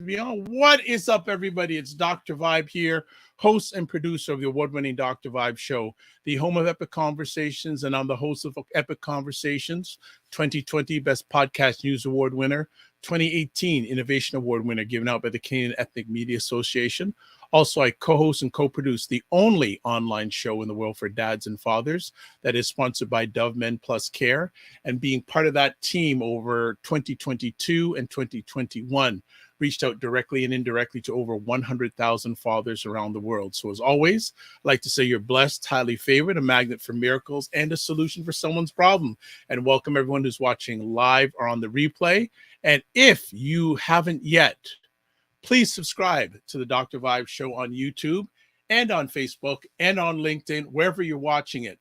Beyond. What is up, everybody? It's Dr. Vibe here, host and producer of the award-winning Dr. Vibe show, the home of Epic Conversations, and I'm the host of Epic Conversations, 2020 Best Podcast News Award winner, 2018 Innovation Award winner given out by the Canadian Ethnic Media Association. Also, I co-host and co-produce the only online show in the world for dads and fathers that is sponsored by Dove Men Plus Care, and being part of that team over 2022 and 2021. Reached out directly and indirectly to over 100,000 fathers around the world. So as always, I'd like to say you're blessed, highly favored, a magnet for miracles, and a solution for someone's problem. And welcome everyone who's watching live or on the replay. And if you haven't yet, please subscribe to the Dr. Vibe show on YouTube and on Facebook and on LinkedIn, wherever you're watching it.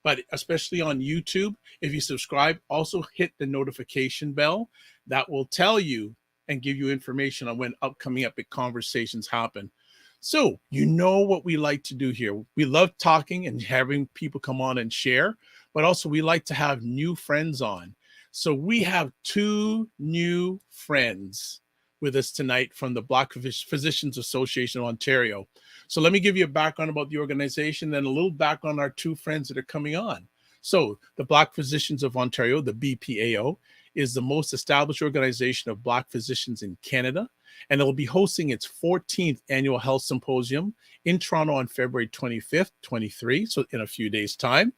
But especially on YouTube, if you subscribe, also hit the notification bell. That will tell you and give you information on when upcoming Epic Conversations happen. So you know what we like to do here. We love talking and having people come on and share, but also we like to have new friends on. So we have two new friends with us tonight from the Black Physicians Association of Ontario. So let me give you a background about the organization, then a little background on our two friends that are coming on. So the Black Physicians of Ontario, the BPAO, is the most established organization of Black physicians in Canada, and it will be hosting its 14th Annual Health Symposium in Toronto on February 25th, 23, so in a few days' time.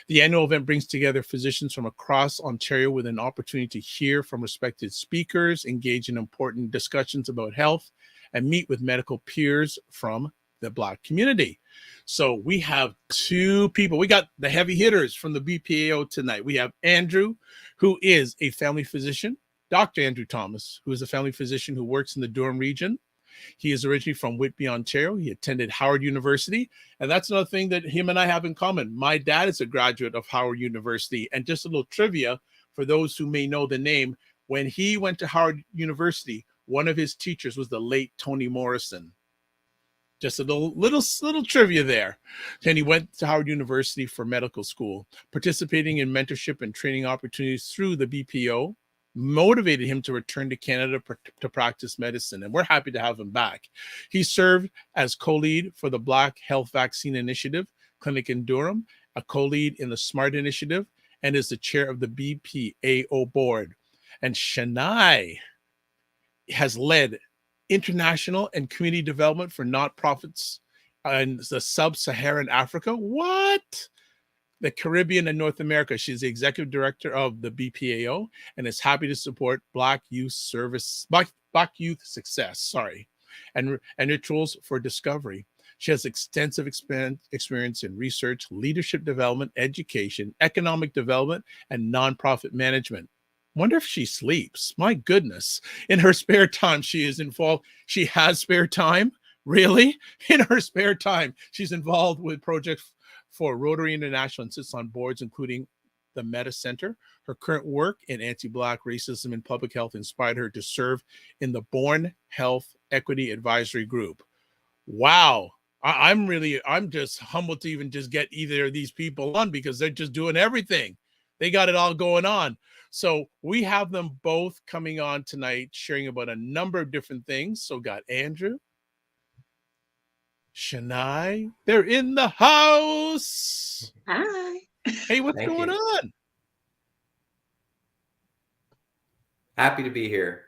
The annual event brings together physicians from across Ontario with an opportunity to hear from respected speakers, engage in important discussions about health, and meet with medical peers from the Black community. So we have two people. We got the heavy hitters from the BPAO tonight. We have Andrew, who is a family physician, Dr. Andrew Thomas, who is a family physician who works in the Durham Region. He is originally from Whitby, Ontario. He attended Howard University. And that's another thing that him and I have in common. My dad is a graduate of Howard University. And just a little trivia for those who may know the name, when he went to Howard University, one of his teachers was the late Toni Morrison. Just a little trivia there. And he went to Howard University for medical school. Participating in mentorship and training opportunities through the BPO motivated him to return to Canada to practice medicine, and we're happy to have him back. He served as co-lead for the Black Health Vaccine Initiative Clinic in Durham, a co-lead in the SMART Initiative, and is the chair of the BPAO board. And Chenai has led international and community development for nonprofits in the sub-Saharan Africa. What? The Caribbean and North America. She's the executive director of the BPAO and is happy to support Black youth success, and rituals for discovery. She has extensive experience in research, leadership development, education, economic development, and nonprofit management. Wonder if she sleeps. My goodness. In her spare time, she is involved. She has spare time? Really? In her spare time, she's involved with projects for Rotary International and sits on boards, including the Meta Center. Her current work in anti-Black racism and public health inspired her to serve in the Born Health Equity Advisory Group. Wow. I'm just humbled to even just get either of these people on because they're just doing everything. They got it all going on. So we have them both coming on tonight, sharing about a number of different things. So got Andrew, Chenai, they're in the house. Hi. Hey, what's going on? Happy to be here.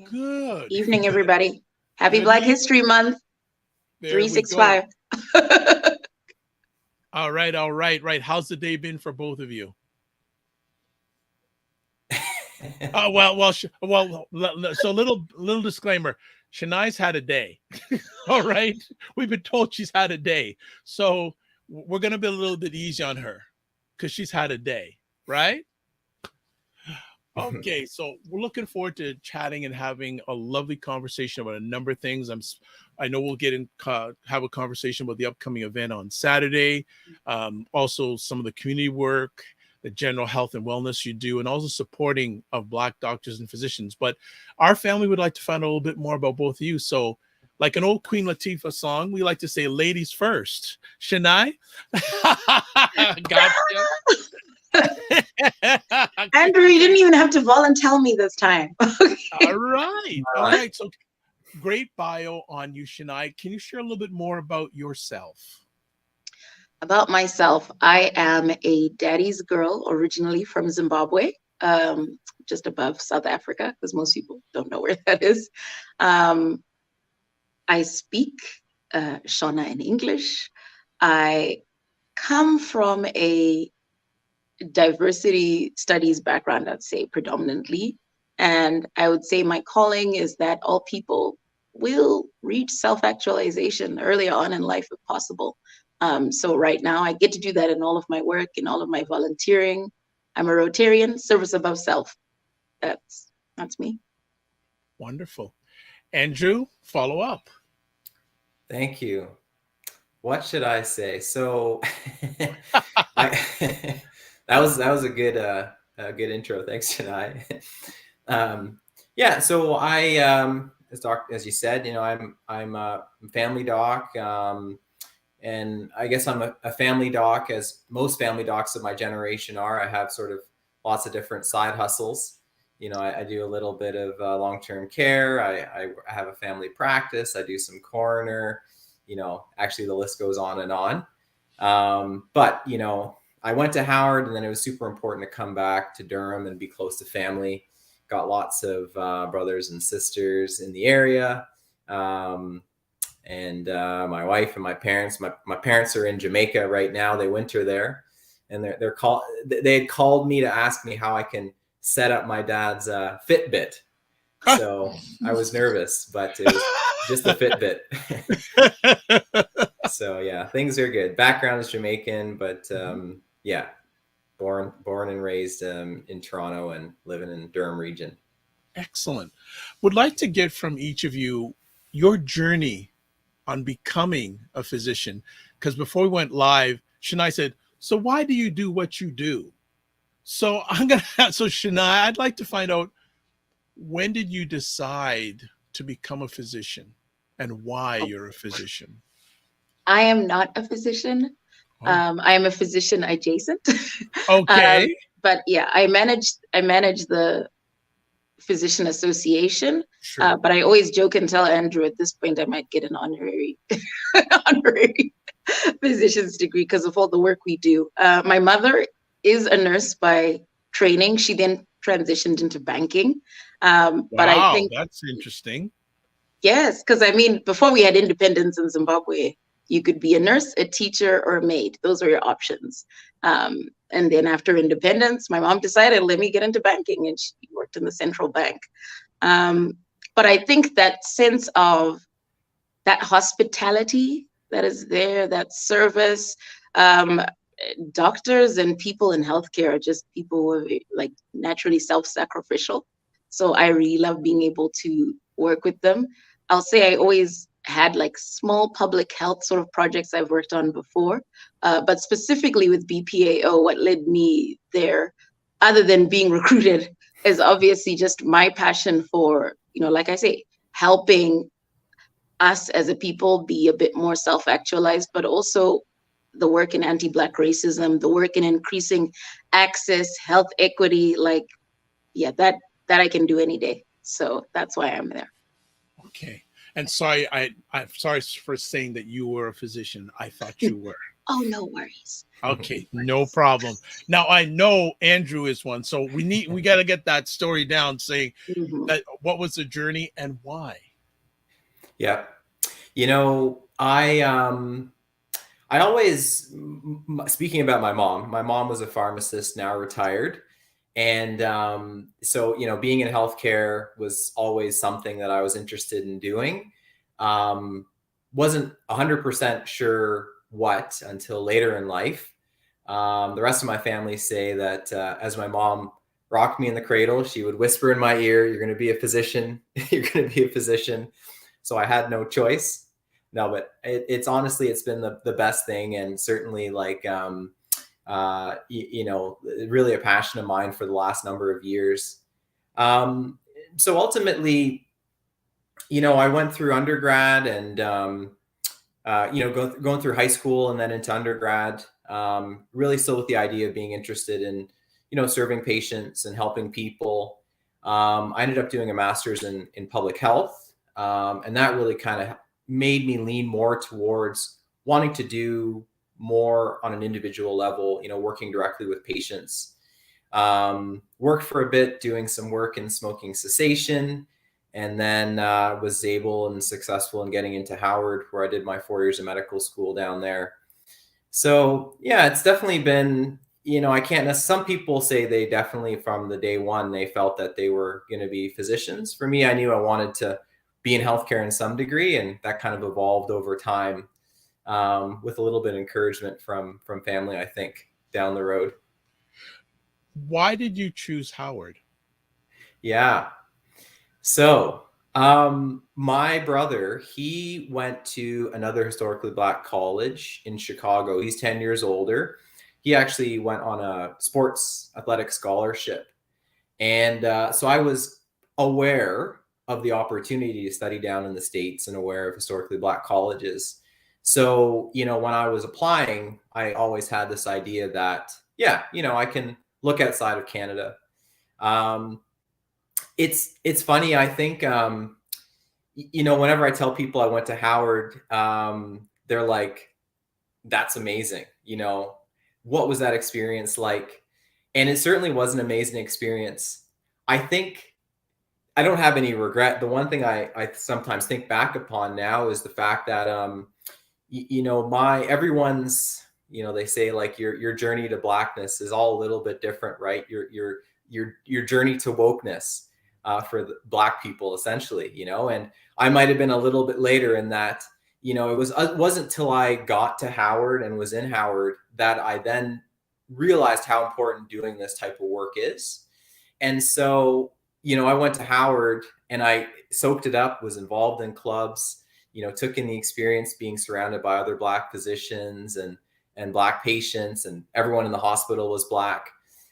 Good. Evening, everybody. Happy Black History Month. 365. All right. How's the day been for both of you? So little disclaimer. Chenai's had a day. All right. We've been told she's had a day. So we're going to be a little bit easy on her because she's had a day, right? Okay. So we're looking forward to chatting and having a lovely conversation about a number of things. I know we'll have a conversation about the upcoming event on Saturday. Also some of the community work, the general health and wellness you do, and also supporting of Black doctors and physicians. But our family would like to find out a little bit more about both of you. So like an old Queen Latifah song, we like to say ladies first. Chenai? Gotcha. Andrew, you didn't even have to volunteer me this time. All right. So great bio on you, Chenai. Can you share a little bit more about yourself? About myself, I am a daddy's girl, originally from Zimbabwe, just above South Africa, because most people don't know where that is. I speak Shona in English. I come from a diversity studies background, I'd say predominantly. And I would say my calling is that all people will reach self-actualization earlier on in life if possible. So right now I get to do that in all of my work, in all of my volunteering. I'm a Rotarian, service above self. That's me. Wonderful. Andrew, follow up. Thank you. What should I say? So that was a good intro. Thanks, Chennai. Yeah. So as you said, I'm a family doc, and I guess I'm a family doc, as most family docs of my generation are. I have sort of lots of different side hustles. I do a little bit of long-term care. I have a family practice. I do some coroner. Actually the list goes on and on. But I went to Howard, and then it was super important to come back to Durham and be close to family. Got lots of brothers and sisters in the area. And my wife and my parents, my parents are in Jamaica right now. They winter there, and they had called me to ask me how I can set up my dad's Fitbit. So I was nervous, but it was just a Fitbit. So yeah, things are good. Background is Jamaican, but yeah, born and raised in Toronto and living in Durham Region. Excellent. Would like to get from each of you your journey on becoming a physician. Because before we went live, Chenai said, so why do you do what you do? So Chenai, I'd like to find out, when did you decide to become a physician and why you're a physician? I am not a physician. I am a physician adjacent. Okay. But yeah, I manage the physician association. Sure. But I always joke and tell Andrew at this point I might get an honorary physician's degree because of all the work we do. My mother is a nurse by training. She then transitioned into banking. But I think that's interesting. Yes, because I mean, before we had independence in Zimbabwe, you could be a nurse, a teacher, or a maid. Those were your options. And then after independence, my mom decided, let me get into banking, and she worked in the central bank. But I think that sense of that hospitality that is there, that service, doctors and people in healthcare are just people who are like naturally self-sacrificial. So I really love being able to work with them. I'll say I always had like small public health sort of projects I've worked on before, but specifically with BPAO, what led me there, other than being recruited, is obviously just my passion for, like I say, helping us as a people be a bit more self-actualized, but also the work in anti-Black racism, the work in increasing access, health equity, like, yeah, that I can do any day. So that's why I'm there. Okay. And sorry, I'm sorry for saying that you were a physician. I thought you were. Oh, no worries. Okay, no problem. Now I know Andrew is one, so we got to get that story down, saying that what was the journey and why. Yeah, I always, speaking about my mom was a pharmacist, now retired. And so, being in healthcare was always something that I was interested in doing. Wasn't 100% sure what until later in life. The rest of my family say that as my mom rocked me in the cradle, she would whisper in my ear, "You're going to be a physician. You're going to be a physician." So I had no choice. No, but it's honestly, it's been the best thing, and certainly like, really a passion of mine for the last number of years. So ultimately, I went through undergrad and, going through high school and then into undergrad, really still with the idea of being interested in, serving patients and helping people. I ended up doing a master's in public health. And that really kind of made me lean more towards wanting to do more on an individual level, working directly with patients. Worked for a bit doing some work in smoking cessation, and then was able and successful in getting into Howard, where I did my 4 years of medical school down there. So yeah, it's definitely been, I can't, some people say they definitely from the day one, they felt that they were going to be physicians. For me, I knew I wanted to be in healthcare in some degree, and that kind of evolved over time, with a little bit of encouragement from family, I think, down the road. Why did you choose Howard? Yeah. So, my brother, he went to another historically Black college in Chicago. He's 10 years older. He actually went on a sports athletic scholarship. And so I was aware of the opportunity to study down in the States and aware of historically Black colleges. So, when I was applying, I always had this idea that, yeah, I can look outside of Canada. It's funny. I think, whenever I tell people I went to Howard, they're like, that's amazing. What was that experience like? And it certainly was an amazing experience. I think I don't have any regret. The one thing I sometimes think back upon now is the fact that, everyone's, they say like your journey to Blackness is all a little bit different, right? Your journey to wokeness, for the Black people, essentially, and I might have been a little bit later in that, it wasn't till I got to Howard and was in Howard that I then realized how important doing this type of work is. And so, I went to Howard and I soaked it up, was involved in clubs, took in the experience being surrounded by other Black physicians and Black patients, and everyone in the hospital was Black.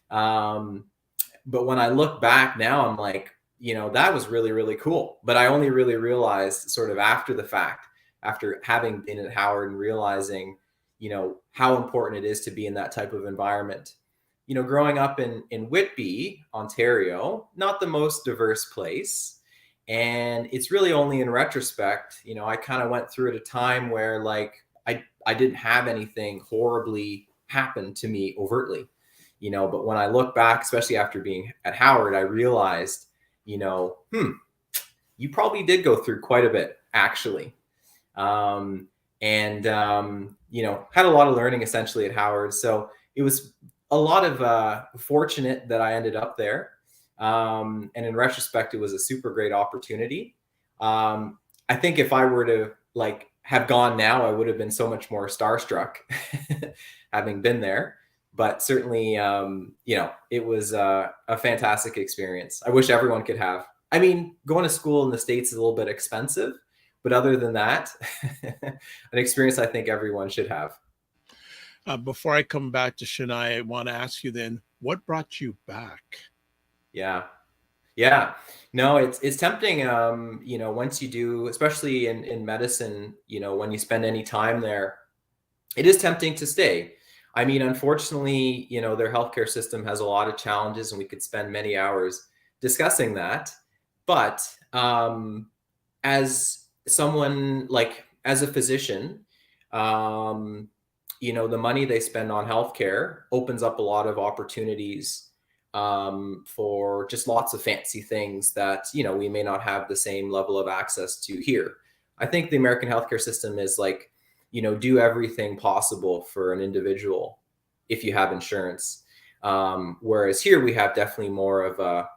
But when I look back now, I'm like, that was really, really cool. But I only really realized sort of after the fact, after having been at Howard and realizing, how important it is to be in that type of environment. Growing up in Whitby, Ontario, not the most diverse place. And it's really only in retrospect, I kind of went through at a time where like, I didn't have anything horribly happen to me overtly, but when I look back, especially after being at Howard, I realized, you probably did go through quite a bit, actually. Had a lot of learning essentially at Howard. So it was a lot of fortunate that I ended up there. And in retrospect, it was a super great opportunity. I think if I were to like have gone now, I would have been so much more starstruck having been there. But certainly, it was a fantastic experience. I wish everyone could have. I mean, going to school in the States is a little bit expensive, but other than that, an experience I think everyone should have. Before I come back to Chennai, I want to ask you then, what brought you back? Yeah. No, it's tempting. Once you do, especially in medicine, when you spend any time there, it is tempting to stay. I mean, unfortunately, their healthcare system has a lot of challenges, and we could spend many hours discussing that. But as someone like, as a physician, the money they spend on healthcare opens up a lot of opportunities for just lots of fancy things that, we may not have the same level of access to here. I think the American healthcare system is like, do everything possible for an individual if you have insurance. Whereas here we have definitely more of a,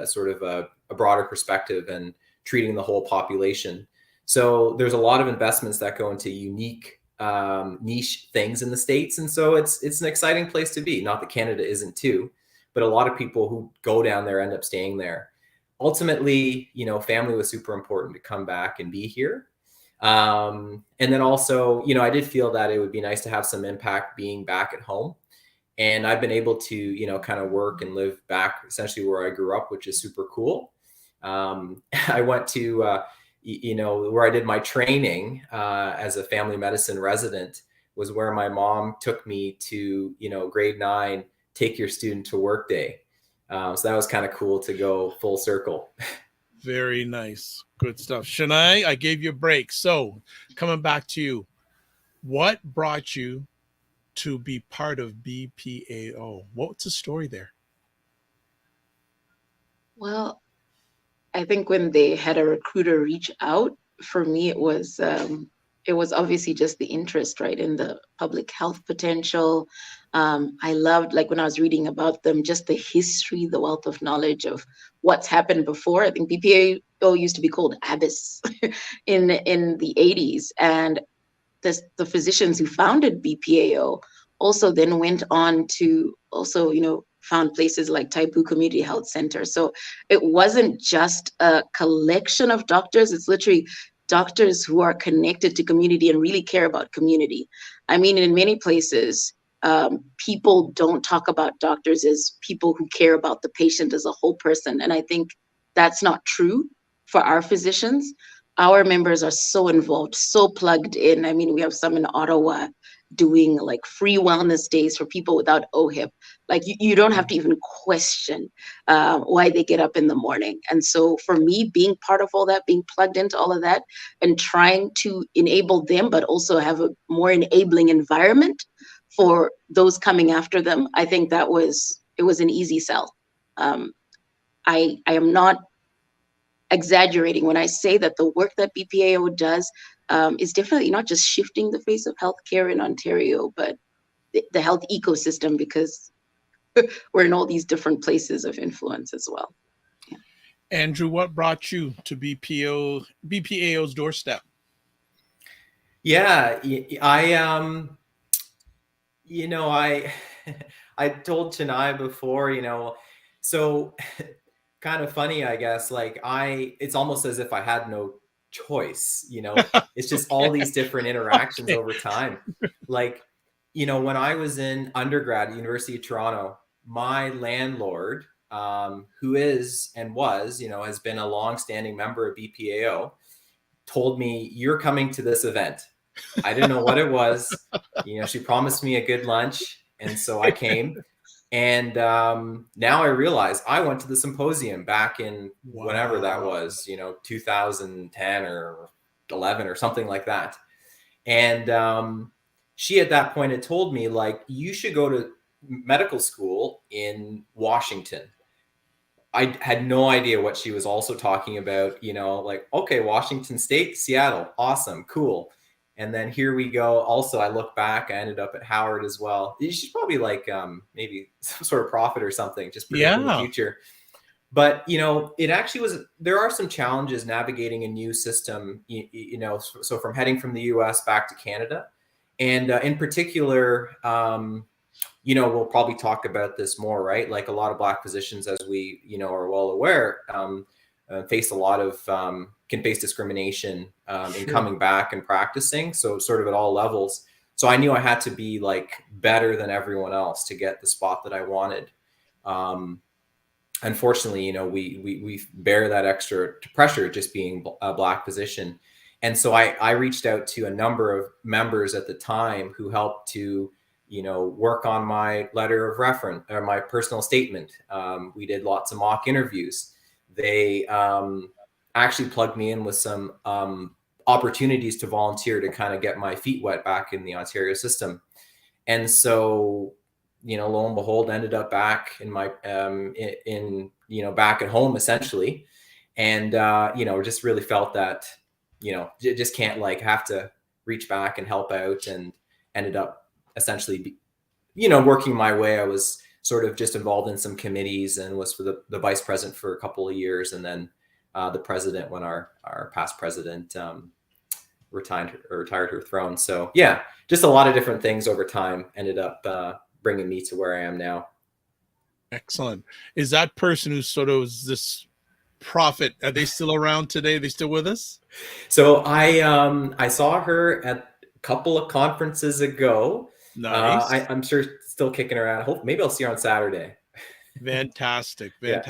sort of a broader perspective and treating the whole population. So there's a lot of investments that go into unique niche things in the States. And so it's an exciting place to be. Not that Canada isn't too, but a lot of people who go down there end up staying there. Ultimately, family was super important to come back and be here. And then also, I did feel that it would be nice to have some impact being back at home. And I've been able to, kind of work and live back essentially where I grew up, which is super cool. I went to, where I did my training as a family medicine resident was where my mom took me to, grade 9, take your student to work day. So that was kind of cool to go full circle. Very nice. Good stuff. Chenai, I gave you a break. So coming back to you, what brought you to be part of BPAO? What's the story there? Well, I think when they had a recruiter reach out, for me, it was obviously just the interest, right, in the public health potential. I loved, like, when I was reading about them, just the history, the wealth of knowledge of what's happened before. I think BPAO used to be called Abyss in the 80s, and the physicians who founded BPAO also then went on to also, found places like Taipu Community Health Center. So it wasn't just a collection of doctors, it's literally doctors who are connected to community and really care about community. I mean, in many places, people don't talk about doctors as people who care about the patient as a whole person. And I think that's not true for our physicians. Our members are so involved, so plugged in. I mean, we have some in Ottawa doing like free wellness days for people without OHIP. Like you don't have to even question why they get up in the morning. And so for me, being part of all that, being plugged into all of that and trying to enable them, but also have a more enabling environment for those coming after them, I think it was an easy sell. I am not exaggerating when I say that the work that BPAO does is definitely not just shifting the face of healthcare in Ontario, but the health ecosystem, because we're in all these different places of influence as well. Yeah. Andrew, what brought you to BPAO's doorstep? Yeah, I I told Chennai before, so kind of funny, I guess. Like it's almost as if I had no choice. It's just all these different interactions over time. Like, when I was in undergrad at University of Toronto, my landlord, who is and was, has been a longstanding member of BPAO, told me, "You're coming to this event." I didn't know what it was. She promised me a good lunch, and so I came. And now I realize I went to the symposium back in whenever that was, 2010 or 11 or something like that. And she at that point had told me, like, you should go to medical school in Washington. I had no idea what she was also talking about, like, okay, Washington State, Seattle, awesome, cool. And then here we go. Also, I look back, I ended up at Howard as well. She's probably like maybe some sort of prophet or something, just predicting the future. But, it actually was, there are some challenges navigating a new system, so from heading from the US back to Canada. And in particular, we'll probably talk about this more, right? Like a lot of Black physicians, as we, are well aware, face a lot of, can face discrimination in coming back and practicing. So sort of at all levels. So I knew I had to be like better than everyone else to get the spot that I wanted. Unfortunately, we bear that extra pressure just being a Black physician. And so I reached out to a number of members at the time who helped to, work on my letter of reference or my personal statement. We did lots of mock interviews. They actually plugged me in with some opportunities to volunteer to kind of get my feet wet back in the Ontario system. And so, lo and behold, ended up back in my back at home essentially. And just really felt that just can't have to reach back and help out, and ended up essentially working my way. I was sort of just involved in some committees and was for the vice president for a couple of years, and then the president when our past president retired her throne. So yeah, just a lot of different things over time ended up bringing me to where I am now. Excellent. Is that person who sort of was this prophet, are they still around today? Are they still with us? So I saw her at a couple of conferences ago. Nice. I'm sure still kicking around. Hope maybe I'll see her on Saturday. Fantastic. Yeah.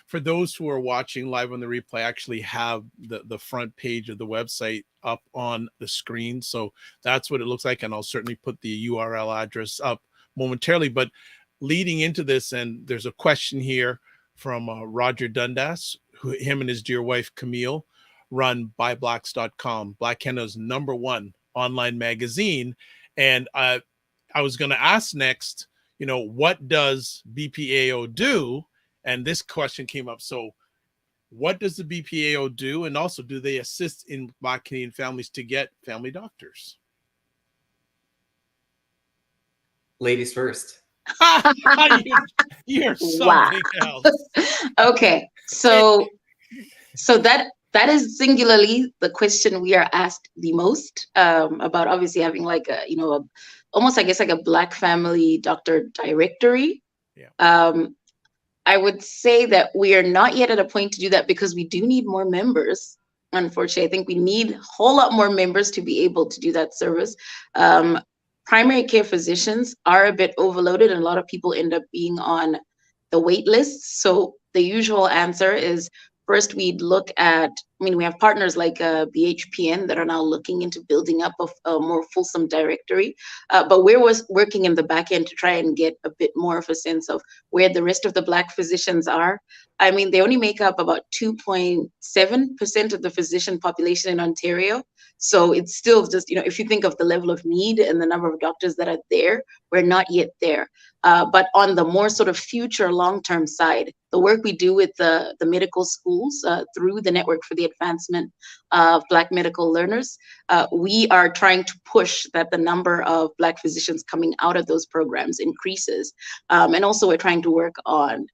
For those who are watching live on the replay, I actually have the front page of the website up on the screen. So that's what it looks like. And I'll certainly put the URL address up momentarily. But leading into this, and there's a question here from Roger Dundas, him and his dear wife, Camille, run BuyBlacks.com, Black Canada's #1 online magazine. And I was going to ask next, what does BPAO do? And this question came up. So what does the BPAO do? And also, do they assist in Black Canadian families to get family doctors? Ladies first. You're something else. Okay, so that is singularly the question we are asked the most about, obviously having like almost, I guess, like a Black family doctor directory. Yeah. I would say that we are not yet at a point to do that because we do need more members. Unfortunately, I think we need a whole lot more members to be able to do that service. Primary care physicians are a bit overloaded, and a lot of people end up being on the wait list. So the usual answer is, first we'd look at, we have partners like BHPN that are now looking into building up a more fulsome directory, but we're working in the back end to try and get a bit more of a sense of where the rest of the Black physicians are. They only make up about 2.7% of the physician population in Ontario. So it's still just, if you think of the level of need and the number of doctors that are there, we're not yet there. But on the more sort of future long-term side, the work we do with the medical schools through the Network for the Advancement of Black Medical Learners, we are trying to push that the number of Black physicians coming out of those programs increases. And also we're trying to work on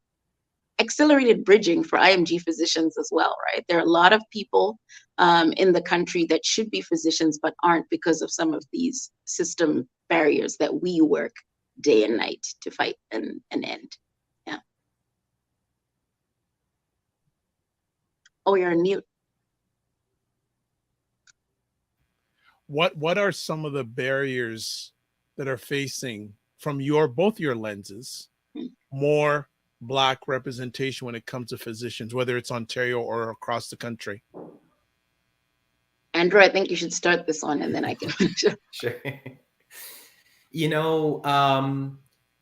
accelerated bridging for IMG physicians as well, right? There are a lot of people in the country that should be physicians but aren't because of some of these system barriers that we work day and night to fight and end. Yeah. Oh, you're on mute. What are some of the barriers that are facing from both your lenses, more Black representation when it comes to physicians, whether it's Ontario or across the country? Andrew, I think you should start this one and then I can finish. Sure. And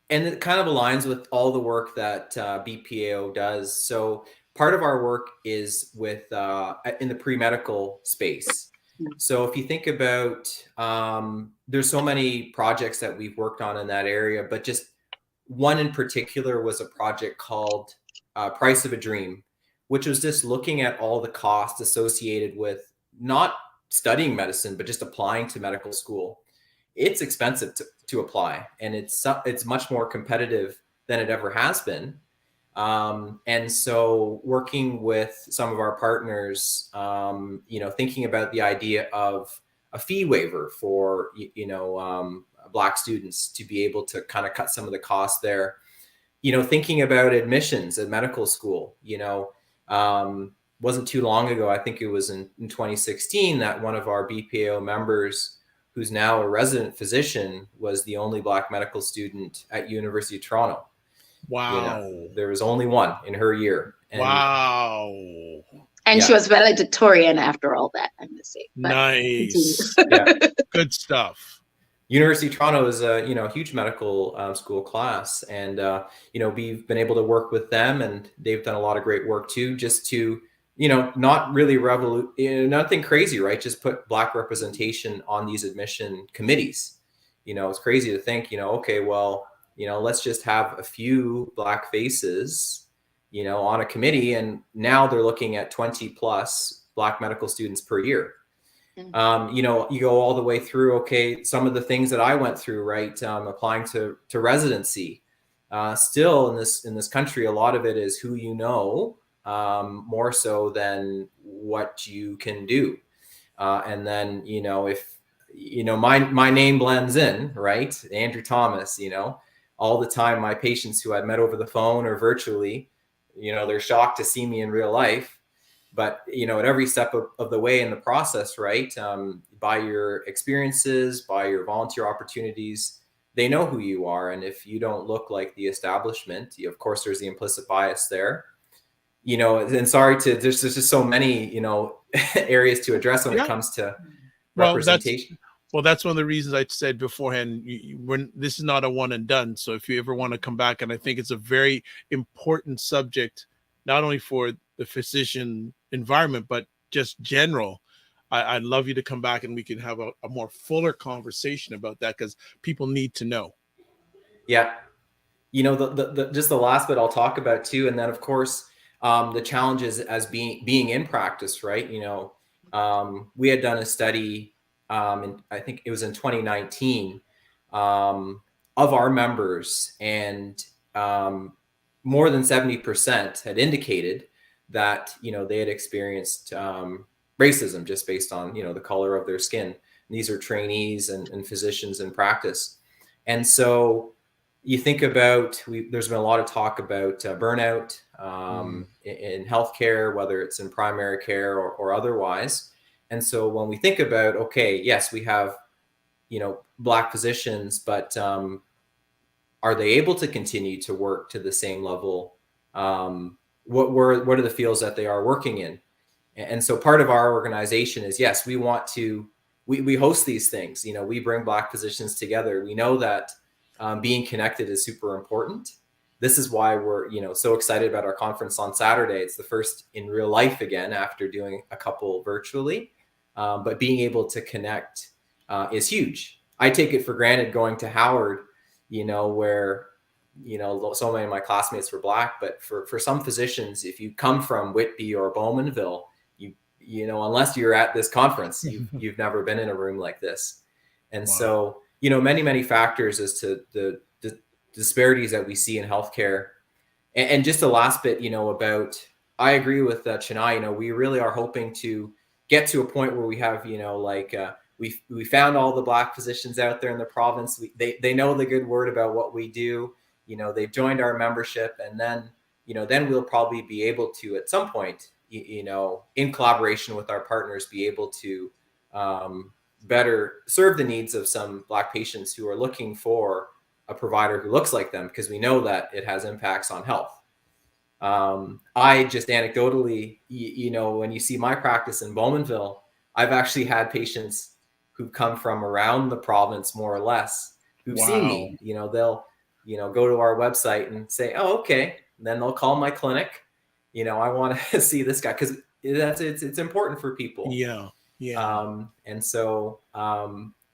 it kind of aligns with all the work that BPAO does. So part of our work is with in the pre-medical space. So if you think about, there's so many projects that we've worked on in that area, but just one in particular was a project called Price of a Dream, which was just looking at all the costs associated with not studying medicine, but just applying to medical school. It's expensive to apply, and it's much more competitive than it ever has been. And so working with some of our partners, thinking about the idea of a fee waiver for, Black students to be able to kind of cut some of the costs there, thinking about admissions at medical school, wasn't too long ago, I think it was in 2016, that one of our BPAO members, who's now a resident physician, was the only Black medical student at University of Toronto. Wow. There was only one in her year. And, wow. And yeah. she was valedictorian after all that, I'm going to say. But nice. Yeah. Good stuff. University of Toronto is a huge medical school class, and we've been able to work with them, and they've done a lot of great work too, just to not really nothing crazy, right? Just put Black representation on these admission committees. It's crazy to think, okay, well, let's just have a few Black faces, on a committee, and now they're looking at 20 plus Black medical students per year. Mm-hmm. You go all the way through, okay, some of the things that I went through, right? Applying to residency, still in this country, a lot of it is who more so than what you can do. And then, if, my name blends in, right? Andrew Thomas, all the time, my patients who I've met over the phone or virtually, they're shocked to see me in real life. But, at every step of the way in the process, right, by your experiences, by your volunteer opportunities, they know who you are. And if you don't look like the establishment, of course, there's the implicit bias there. And sorry there's just so many, areas to address when it comes to representation. That's one of the reasons I said beforehand, this is not a one and done. So if you ever want to come back, and I think it's a very important subject, not only for the physician environment, but just general. I'd love you to come back and we can have a more fuller conversation about that, because people need to know. Yeah. You know, the just the last bit I'll talk about too, and then of course the challenges as being in practice, right? You know, we had done a study, and I think it was in 2019, of our members, and more than 70% had indicated that, you know, they had experienced racism just based on, you know, the color of their skin. And these are trainees and physicians in practice, and so you think about, there's been a lot of talk about burnout in healthcare, whether it's in primary care or otherwise. And so when we think about, okay, yes, we have, you know, Black physicians, but are they able to continue to work to the same level? What are the fields that they are working in? And so part of our organization is, yes, we want to, we host these things, you know, we bring Black physicians together. We know that being connected is super important. This is why we're, you know, so excited about our conference on Saturday. It's the first in real life again after doing a couple virtually, but being able to connect is huge. I take it for granted going to Howard, you know, where, you know, so many of my classmates were Black, but for some physicians, if you come from Whitby or Bowmanville, you know, unless you're at this conference, you've never been in a room like this. And Wow. So, you know, many factors as to the disparities that we see in healthcare. And just the last bit, you know, about, I agree with Chenai, you know, we really are hoping to get to a point where we have, you know, like we found all the Black physicians out there in the province. They know the good word about what we do. You know, they've joined our membership, and then, you know, then we'll probably be able to, at some point, you know, in collaboration with our partners, be able to better serve the needs of some Black patients who are looking for a provider who looks like them, because we know that it has impacts on health. I just anecdotally, you know, when you see my practice in Bowmanville, I've actually had patients who've come from around the province, more or less, who've seen me. You know, they'll, you know, go to our website and say, oh, okay. And then they'll call my clinic. You know, I want to see this guy, because it's important for people. Yeah. Yeah. And so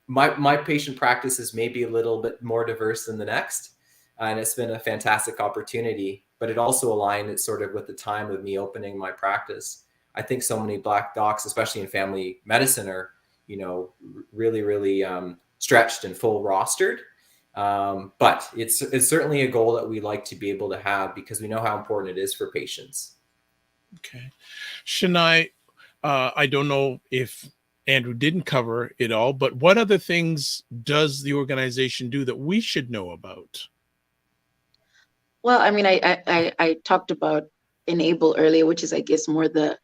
my patient practice is maybe a little bit more diverse than the next. And it's been a fantastic opportunity, but it also aligned it sort of with the time of me opening my practice. I think so many Black docs, especially in family medicine, are, you know, really stretched and full rostered. But it's certainly a goal that we like to be able to have, because we know how important it is for patients. Okay. Chenai, I don't know if Andrew didn't cover it all, but what other things does the organization do that we should know about? Well, I mean, I talked about Enable earlier, which is, I guess, more the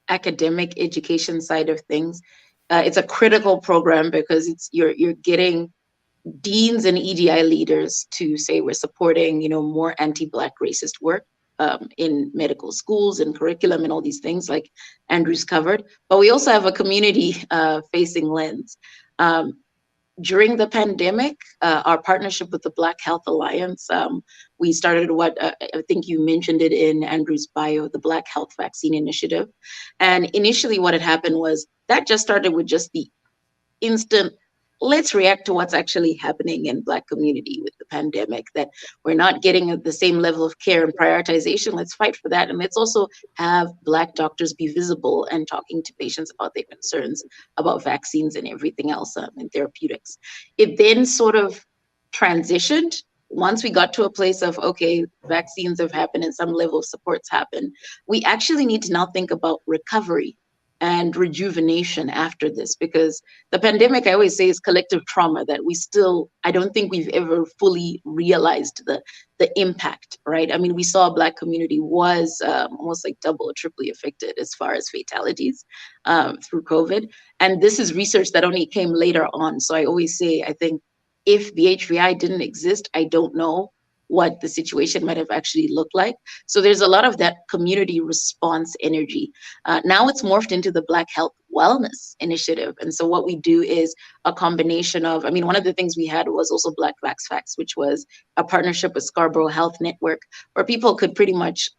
academic education side of things. It's a critical program because you're getting deans and EDI leaders to say we're supporting, you know, more anti-Black racist work in medical schools and curriculum and all these things, like Andrew's covered. But we also have a community facing lens. During the pandemic, our partnership with the Black Health Alliance, we started what I think you mentioned it in Andrew's bio, the Black Health Vaccine Initiative. And initially what had happened was that just started with just the instant, let's react to what's actually happening in Black community with the pandemic, that we're not getting the same level of care and prioritization. Let's fight for that. And let's also have Black doctors be visible and talking to patients about their concerns about vaccines and everything else in therapeutics. It then sort of transitioned once we got to a place of, okay, vaccines have happened and some level of supports happen. We actually need to now think about recovery and rejuvenation after this, because the pandemic, I always say, is collective trauma that we still, I don't think we've ever fully realized the impact, right? I mean, we saw a Black community was almost like double or triply affected as far as fatalities through COVID. And this is research that only came later on. So I always say, I think if BHVI didn't exist, I don't know what the situation might have actually looked like. So there's a lot of that community response energy. Now it's morphed into the Black Health Wellness Initiative. And so what we do is a combination of, I mean, one of the things we had was also Black Vax Facts, which was a partnership with Scarborough Health Network, where people could pretty much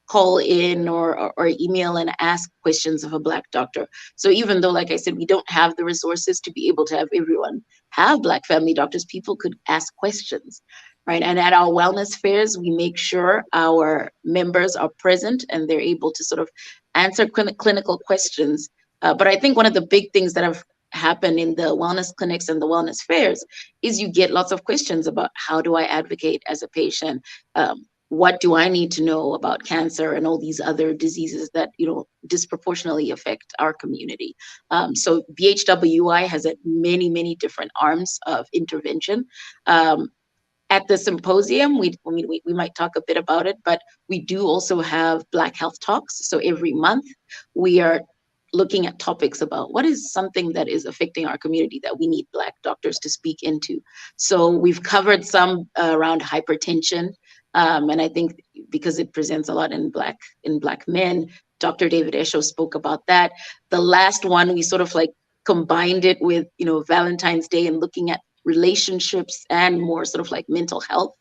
call in or email and ask questions of a Black doctor. So even though, like I said, we don't have the resources to be able to have everyone have Black family doctors, people could ask questions, right? And at our wellness fairs, we make sure our members are present and they're able to sort of answer clinical questions. But I think one of the big things that have happened in the wellness clinics and the wellness fairs is you get lots of questions about how do I advocate as a patient? What do I need to know about cancer and all these other diseases that, you know, disproportionately affect our community? So BHWI has many, many different arms of intervention. At the symposium, we might talk a bit about it, but we do also have Black Health Talks. So every month we are looking at topics about what is something that is affecting our community that we need Black doctors to speak into. So we've covered some around hypertension, and I think because it presents a lot in Black men, Dr. David Esho spoke about that. The last one, we sort of like combined it with, you know, Valentine's Day and looking at relationships and more sort of like mental health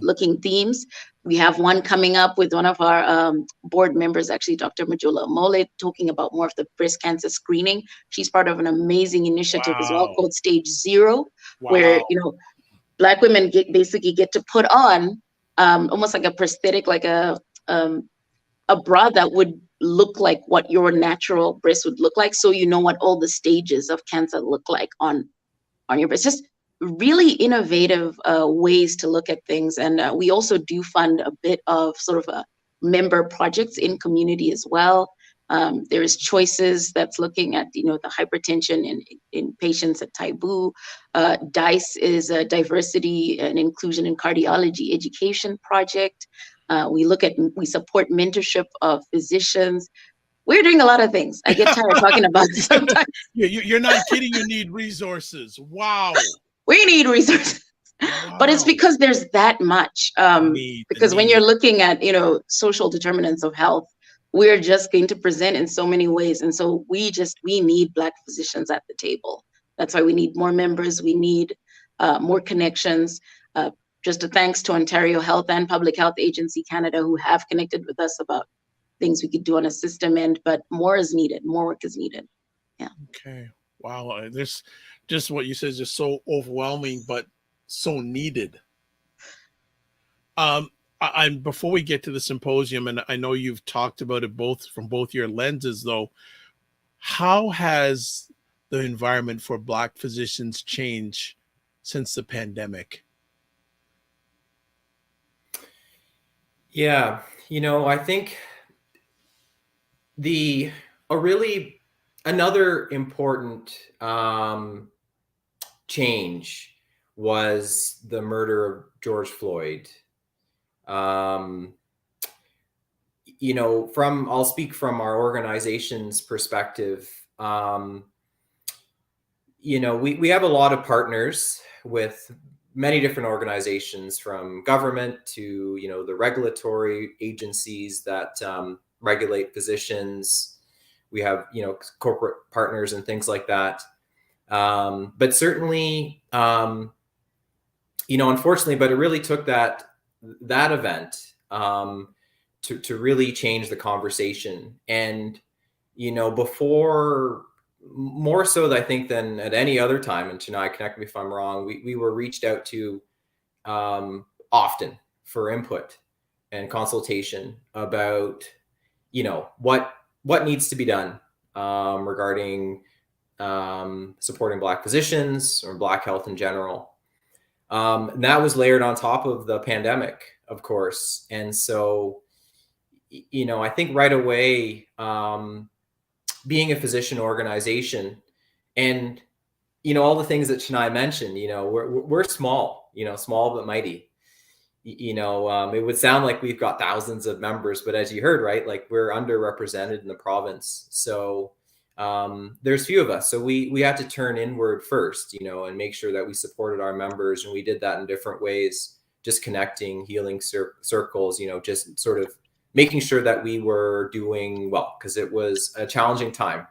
looking themes. We have one coming up with one of our board members, actually, Dr. Majula Mole, talking about more of the breast cancer screening. She's part of an amazing initiative as well called Stage Zero, where, you know, Black women basically get to put on almost like a prosthetic, like a bra that would look like what your natural breast would look like, so you know what all the stages of cancer look like on your breast. Just really innovative ways to look at things. And we also do fund a bit of sort of member projects in community as well. There is Choices that's looking at, you know, the hypertension in patients at Taibu. DICE is a diversity and inclusion in cardiology education project. We support mentorship of physicians. We're doing a lot of things. I get tired talking about this sometimes. You're not kidding. You need resources. Wow. We need resources. Wow. But it's because there's that much. Because when you're looking at, you know, social determinants of health, we're just going to present in so many ways. And so we need Black physicians at the table. That's why we need more members. We need more connections. Just a thanks to Ontario Health and Public Health Agency Canada, who have connected with us about things we could do on a system end, but more is needed. More work is needed. Yeah. Okay. Wow. This, just what you said is just so overwhelming, but so needed. And before we get to the symposium, and I know you've talked about it from both your lenses, though, how has the environment for Black physicians changed since the pandemic? Yeah, you know, I think another important change was the murder of George Floyd. You know, I'll speak from our organization's perspective. You know, we have a lot of partners with many different organizations, from government to, you know, the regulatory agencies that regulate physicians. We have, you know, corporate partners and things like that. But certainly, you know, unfortunately, but it really took that event to really change the conversation. And, you know, before, more so I think than at any other time, and Chenai, correct me if I'm wrong, we were reached out to often for input and consultation about, you know, what needs to be done regarding supporting Black physicians or Black health in general. And that was layered on top of the pandemic, of course. And so, you know, I think right away, being a physician organization, and, you know, all the things that Chenai mentioned, you know, we're small, you know, small but mighty. You know, it would sound like we've got thousands of members, but as you heard, right, like we're underrepresented in the province. So there's few of us. So we had to turn inward first, you know, and make sure that we supported our members. And we did that in different ways, just connecting, healing circles, you know, just sort of making sure that we were doing well, because it was a challenging time.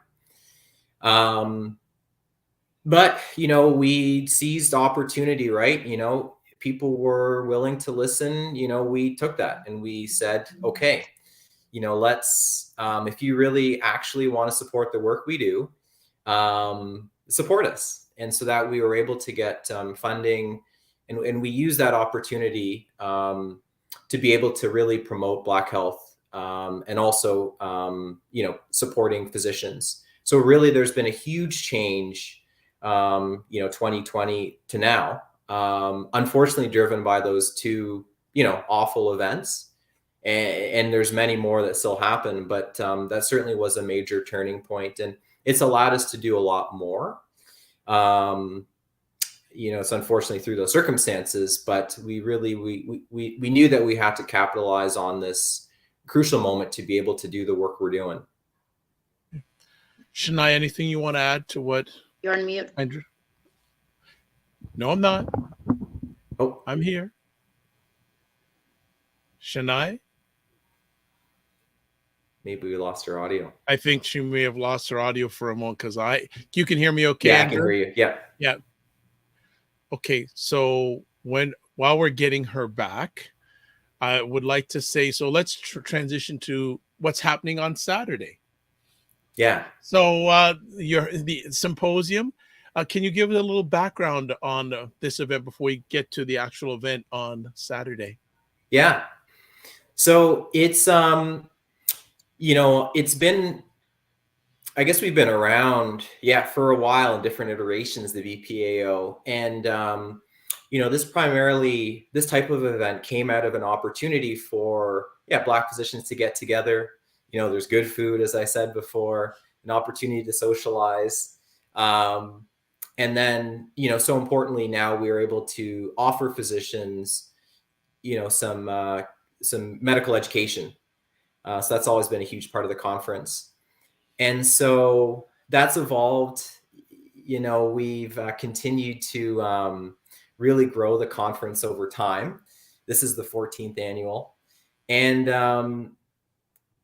But, you know, we seized opportunity, right? You know, people were willing to listen, we took that and we said, okay, let's, if you really actually want to support the work we do, support us. And so that we were able to get funding, and we use that opportunity to be able to really promote Black health, and also, supporting physicians. So really there's been a huge change, 2020 to now, unfortunately driven by those two, awful events. And there's many more that still happen, but that certainly was a major turning point, and it's allowed us to do a lot more. It's unfortunately through those circumstances, but we really, we knew that we had to capitalize on this crucial moment to be able to do the work we're doing. Chenai, anything you want to add to what? You're on mute. Andrew? No, I'm not. Oh, I'm here. Chenai? maybe we lost her audio. I think she may have lost her audio for a moment, because you can hear me okay, Yeah, Andrew? I can hear you. Yeah. Yeah. Okay, so while we're getting her back, I would like to say, so let's transition to what's happening on Saturday. Yeah. So the symposium, can you give us a little background on this event before we get to the actual event on Saturday? Yeah. So it's, it's been, I guess we've been around, for a while in different iterations, the BPAO. And, this type of event came out of an opportunity for, Black physicians to get together. There's good food, as I said before, an opportunity to socialize. And then, so importantly, now we are able to offer physicians, some medical education. So that's always been a huge part of the conference. And so that's evolved. We've continued to really grow the conference over time. This is the 14th annual. And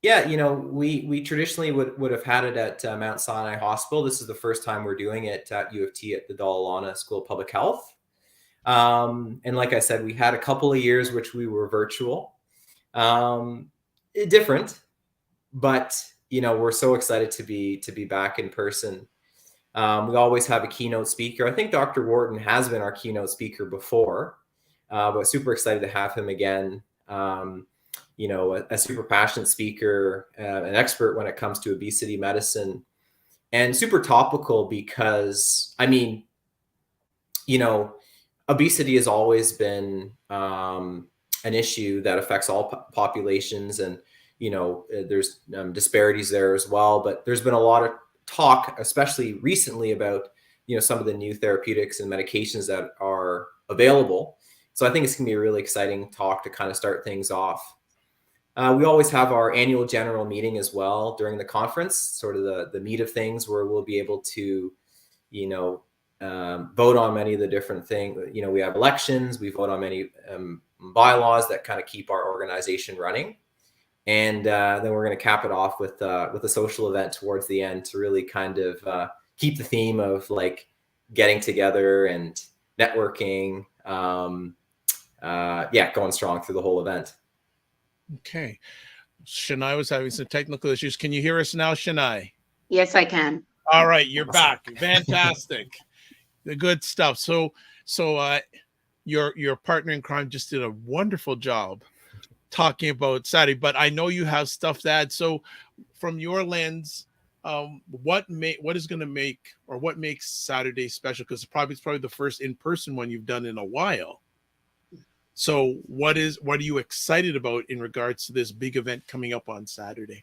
we traditionally would have had it at Mount Sinai Hospital. This is the first time we're doing it at U of T at the Dalla Lana School of Public Health. And like I said, we had a couple of years which we were virtual. Different, but we're so excited to be back in person. We always have a keynote speaker. I think Dr. Wharton has been our keynote speaker before, but super excited to have him again. A super passionate speaker, an expert when it comes to obesity medicine, and super topical because, obesity has always been an issue that affects all populations, and there's disparities there as well. But there's been a lot of talk, especially recently, about some of the new therapeutics and medications that are available. So I think it's gonna be a really exciting talk to kind of start things off. We always have our annual general meeting as well during the conference, sort of the meat of things, where we'll be able to vote on many of the different things. We have elections, we vote on many bylaws that kind of keep our organization running. And then we're going to cap it off with a social event towards the end to really kind of keep the theme of like getting together and networking, going strong through the whole event. Okay. Chenai was having some technical issues. Can you hear us now, Chenai? Yes, I can. All right, you're back. Fantastic. The good stuff. So your partner in crime just did a wonderful job talking about Saturday, but I know you have stuff to add. So from your lens, what is going to make, or what makes Saturday special? Because it's probably the first in-person one you've done in a while. So what are you excited about in regards to this big event coming up on Saturday?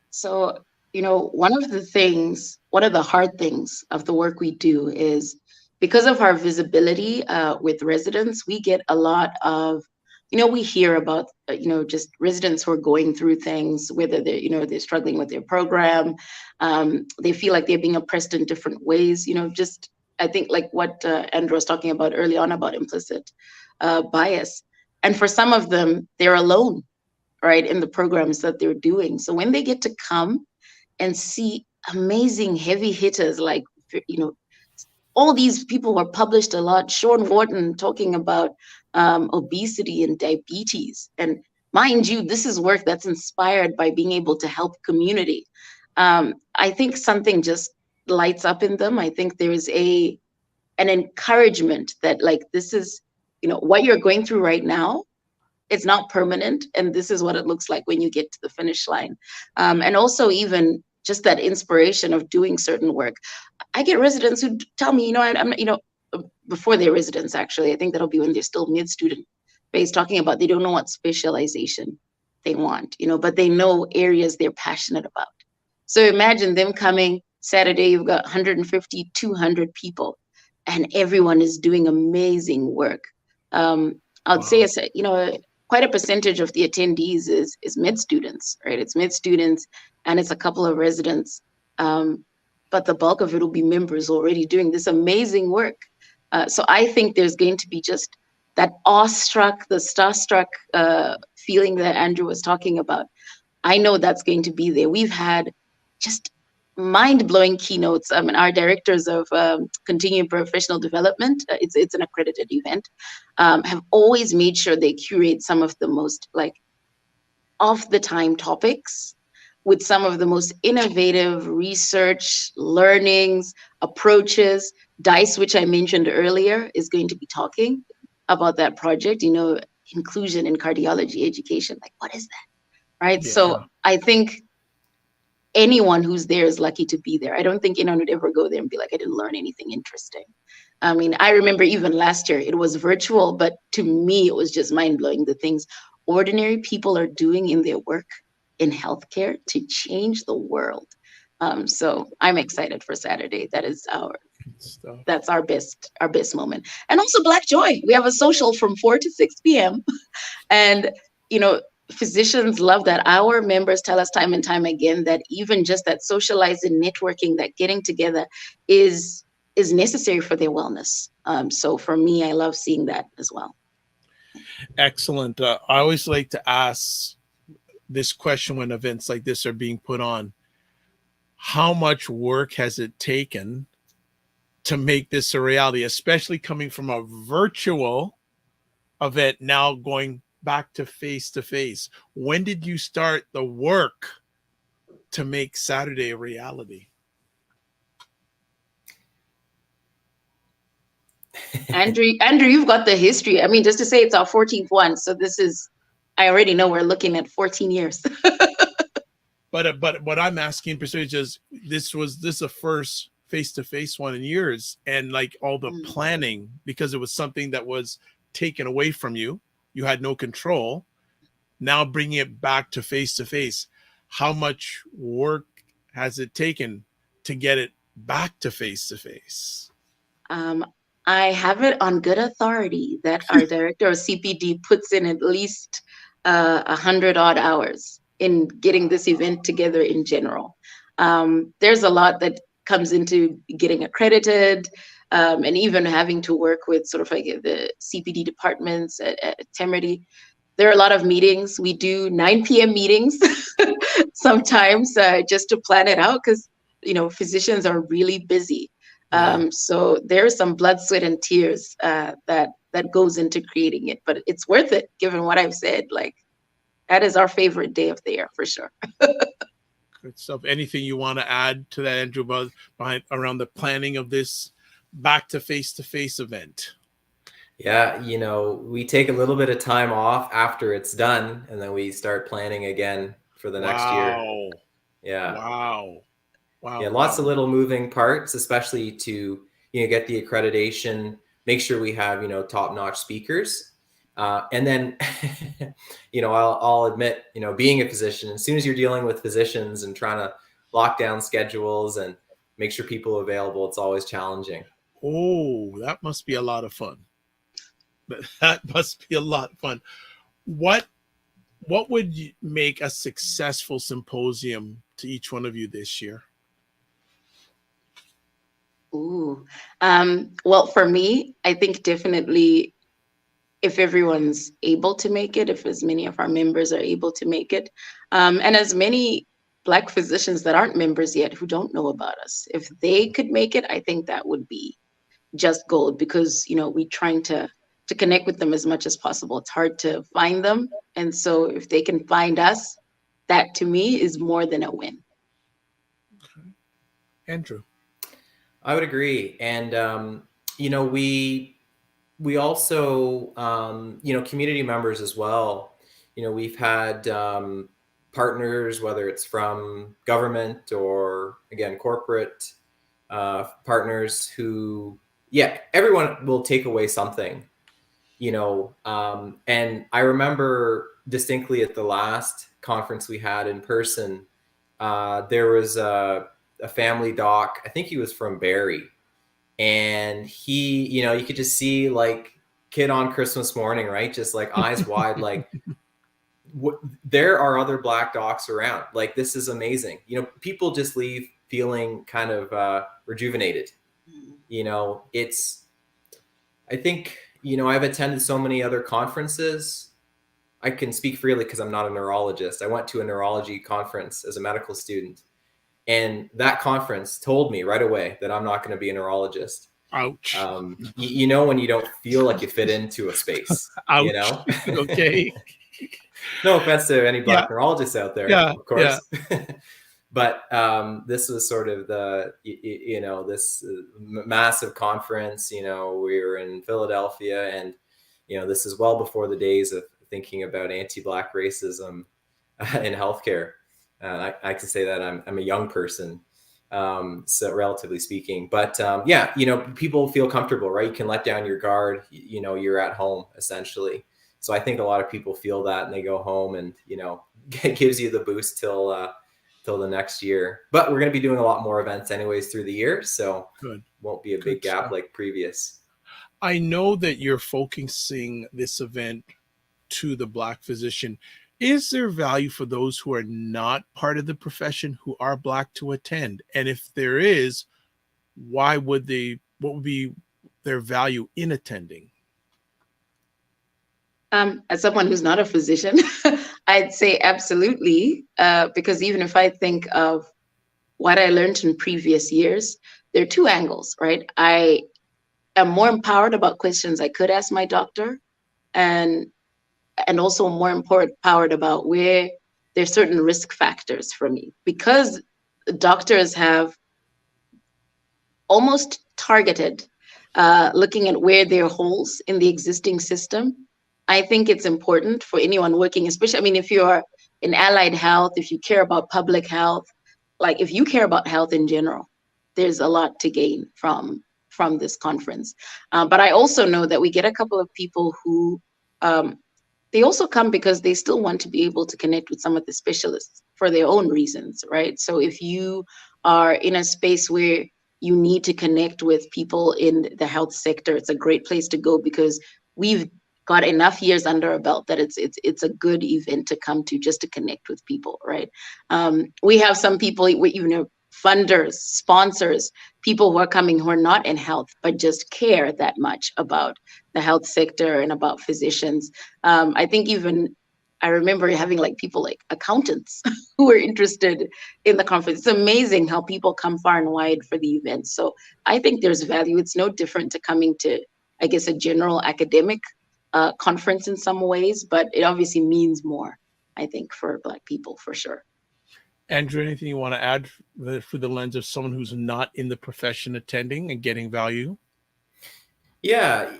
So, one of the hard things of the work we do is, because of our visibility with residents, we get a lot of, we hear about, just residents who are going through things, whether they're struggling with their program, they feel like they're being oppressed in different ways, I think like what Andrew was talking about early on about implicit bias. And for some of them, they're alone, right, in the programs that they're doing. So when they get to come and see amazing heavy hitters like, all these people were published a lot. Sean Wharton talking about obesity and diabetes. And mind you, this is work that's inspired by being able to help community. I think something just lights up in them. I think there is an encouragement that like, this is, what you're going through right now, it's not permanent. And this is what it looks like when you get to the finish line. And also even just that inspiration of doing certain work. I get residents who tell me, I'm before they're residents, actually, I think that'll be when they're still mid-student phase, talking about they don't know what specialization they want, but they know areas they're passionate about. So imagine them coming Saturday, you've got 150, 200 people, and everyone is doing amazing work. I'd say it's, quite a percentage of the attendees is mid students, right? It's mid students and it's a couple of residents. But the bulk of it will be members already doing this amazing work. So I think there's going to be just that awestruck, the starstruck feeling that Andrew was talking about. I know that's going to be there. We've had just mind-blowing keynotes. Our directors of continuing professional development, it's an accredited event, have always made sure they curate some of the most like off-the-time topics with some of the most innovative research, learnings, approaches. DICE, which I mentioned earlier, is going to be talking about that project, inclusion in cardiology education. Like, what is that, right? Yeah. So I think anyone who's there is lucky to be there. I don't think anyone would ever go there and be like, I didn't learn anything interesting. I remember even last year, it was virtual, but to me, it was just mind-blowing, the things ordinary people are doing in their work in healthcare to change the world. So I'm excited for Saturday. That is that's our best moment. And also Black Joy. We have a social from 4 to 6 p.m. And, physicians love that. Our members tell us time and time again that even just that socializing, networking, that getting together is necessary for their wellness. So for me, I love seeing that as well. Excellent. I always like to ask this question when events like this are being put on. How much work has it taken to make this a reality, especially coming from a virtual event now going back to face? When did you start the work to make Saturday a reality? Andrew, you've got the history. Just to say it's our 14th one. So I already know we're looking at 14 years. But what I'm asking, Patricia, is this the first face-to-face one in years, and like all the planning, because it was something that was taken away from you. You had no control. Now bringing it back to face-to-face. How much work has it taken to get it back to face-to-face? I have it on good authority that our director of CPD puts in at least 100 odd hours in getting this event together in general. There's a lot that comes into getting accredited, and even having to work with sort of like the CPD departments at Temerity. There are a lot of meetings. We do 9 p.m. meetings sometimes just to plan it out because, physicians are really busy. So there's some blood, sweat, and tears that goes into creating it, but it's worth it given what I've said. Like, that is our favorite day of the year for sure. Good stuff. Anything you want to add to that, Andrew, around the planning of this back to face-to-face event? Yeah, we take a little bit of time off after it's done, and then we start planning again for the next year. Yeah. Wow. Yeah, lots of little moving parts, especially to get the accreditation, make sure we have top-notch speakers, and then I'll admit, being a physician, as soon as you're dealing with physicians and trying to lock down schedules and make sure people are available, it's always challenging. Oh, that must be a lot of fun. That must be a lot of fun. What would make a successful symposium to each one of you this year? Ooh, well, for me, I think definitely if everyone's able to make it, if as many of our members are able to make it, and as many Black physicians that aren't members yet who don't know about us, if they could make it, I think that would be just gold, because we're trying to connect with them as much as possible. It's hard to find them, and so if they can find us, that to me is more than a win. Andrew. I would agree. And, we also, community members as well. We've had partners, whether it's from government or, again, corporate partners who, everyone will take away something, and I remember distinctly at the last conference we had in person, there was a family doc. I think he was from Barrie, and he, you could just see like kid on Christmas morning, right? Just like eyes wide, like there are other Black docs around. Like, this is amazing. People just leave feeling kind of rejuvenated. I think, I've attended so many other conferences. I can speak freely because I'm not a neurologist. I went to a neurology conference as a medical student, and that conference told me right away that I'm not going to be a neurologist. Ouch. When you don't feel like you fit into a space. Ouch. Okay. No offense to any Black neurologists out there, of course. Yeah. But this was sort of the, this massive conference. We were in Philadelphia, and, this is well before the days of thinking about anti-Black racism in healthcare. I can say that I'm a young person, so relatively speaking. But people feel comfortable, right? You can let down your guard. You're at home essentially. So I think a lot of people feel that, and they go home, and it gives you the boost till the next year. But we're going to be doing a lot more events anyways through the year, so won't be a big gap like previous. I know that you're focusing this event to the Black physician. Is there value for those who are not part of the profession, who are Black, to attend? And if there is, what would be their value in attending? As someone who's not a physician, I'd say absolutely, because even if I think of what I learned in previous years, there are two angles, right? I am more empowered about questions I could ask my doctor, and also more empowered about where there's certain risk factors for me, because doctors have almost targeted looking at where there are holes in the existing system. I think it's important for anyone working, especially, if you're in allied health, if you care about public health, like if you care about health in general, there's a lot to gain from this conference. But I also know that we get a couple of people who, they also come because they still want to be able to connect with some of the specialists for their own reasons, right? So if you are in a space where you need to connect with people in the health sector, it's a great place to go, because we've got enough years under our belt that it's a good event to come to, just to connect with people, right? We have some people, funders, sponsors, people who are coming who are not in health, but just care that much about the health sector and about physicians. I think even I remember having people like accountants who were interested in the conference. It's amazing how people come far and wide for the event. So I think there's value. It's no different to coming to, I guess, a general academic conference in some ways, but it obviously means more, I think, for Black people, for sure. Andrew, anything you want to add through the lens of someone who's not in the profession attending and getting value? Yeah,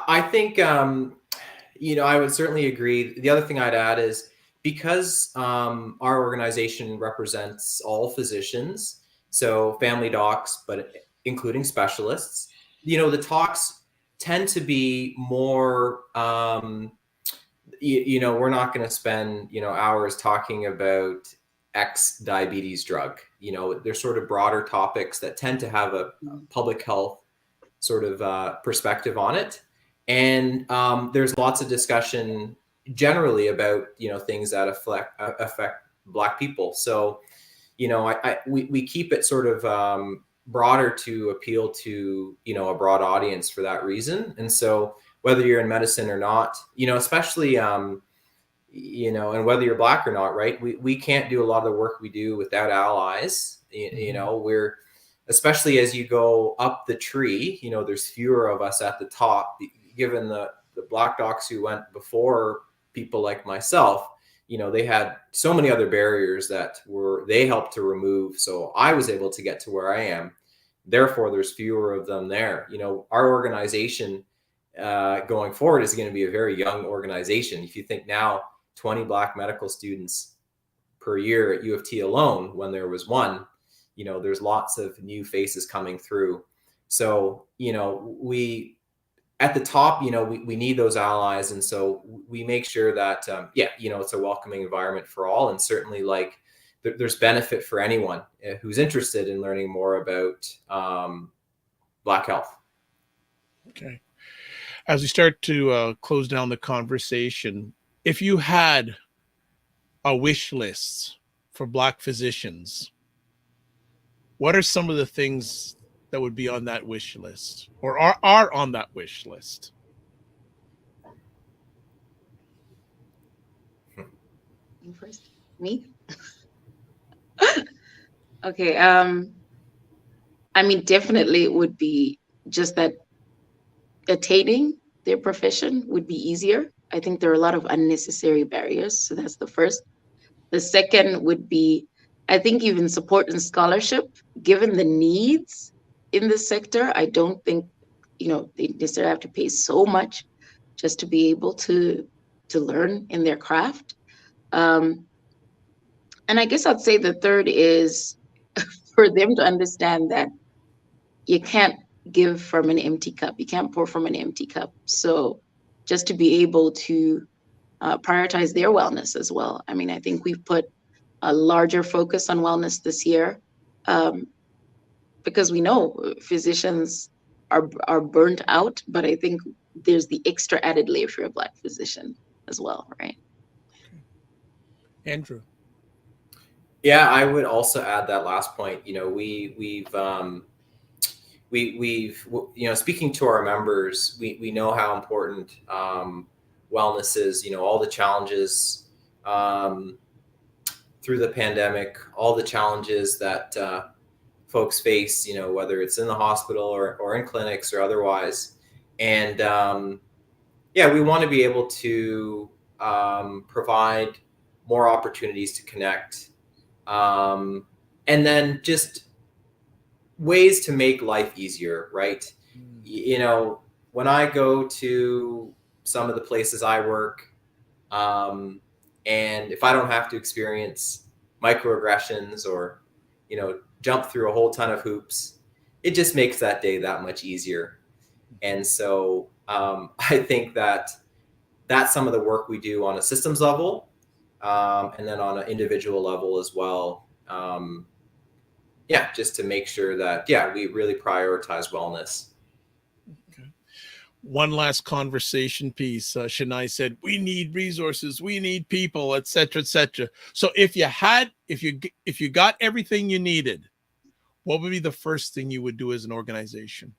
I think, I would certainly agree. The other thing I'd add is, because our organization represents all physicians, so family docs, but including specialists, the talks tend to be more, we're not going to spend, hours talking about X diabetes drug. There's sort of broader topics that tend to have a public health sort of perspective on it. And there's lots of discussion generally about, things that affect Black people. So, we keep it sort of broader to appeal to, a broad audience for that reason. And so whether you're in medicine or not, especially, and whether you're Black or not, right, we can't do a lot of the work we do without allies. We're especially as you go up the tree, you know, there's fewer of us at the top, given the Black docs who went before people like myself. You know, they had so many other barriers that they helped to remove. So I was able to get to where I am. Therefore, there's fewer of them there. You know, our organization going forward is going to be a very young organization. If you think now, 20 Black medical students per year at U of T alone, when there was one, you know, there's lots of new faces coming through. So, you know, we at the top, you know, we need those allies. And so we make sure that, you know, it's a welcoming environment for all. And certainly, like, there's benefit for anyone who's interested in learning more about Black health. Okay. As we start to close down the conversation, if you had a wish list for Black physicians, what are some of the things that would be on that wish list, or are on that wish list? You first, me. Okay. I mean, definitely it would be just that attaining their profession would be easier. I think there are a lot of unnecessary barriers. So that's the first. The second would be, I think, even support and scholarship, given the needs in this sector. I don't think, you know, they necessarily have to pay so much just to be able to learn in their craft. And I guess I'd say the third is for them to understand that you can't give from an empty cup. You can't pour from an empty cup. So just to be able to prioritize their wellness as well. I mean, I think we've put a larger focus on wellness this year because we know physicians are burnt out, but I think there's the extra added layer for a Black physician as well, right? Andrew. Yeah, I would also add that last point. You know, we've you know, speaking to our members, we know how important wellness is. You know, all the challenges through the pandemic, all the challenges that folks face. You know, whether it's in the hospital or in clinics or otherwise, and yeah, we want to be able to provide more opportunities to connect. And then just ways to make life easier, right? You know, when I go to some of the places I work, and if I don't have to experience microaggressions or, you know, jump through a whole ton of hoops, it just makes that day that much easier. And so I think that that's some of the work we do on a systems level. And then on an individual level as well. Yeah, just to make sure that, yeah, we really prioritize wellness. Okay. One last conversation piece. Chenai said, we need resources, we need people, et cetera, et cetera. So if you got everything you needed, what would be the first thing you would do as an organization?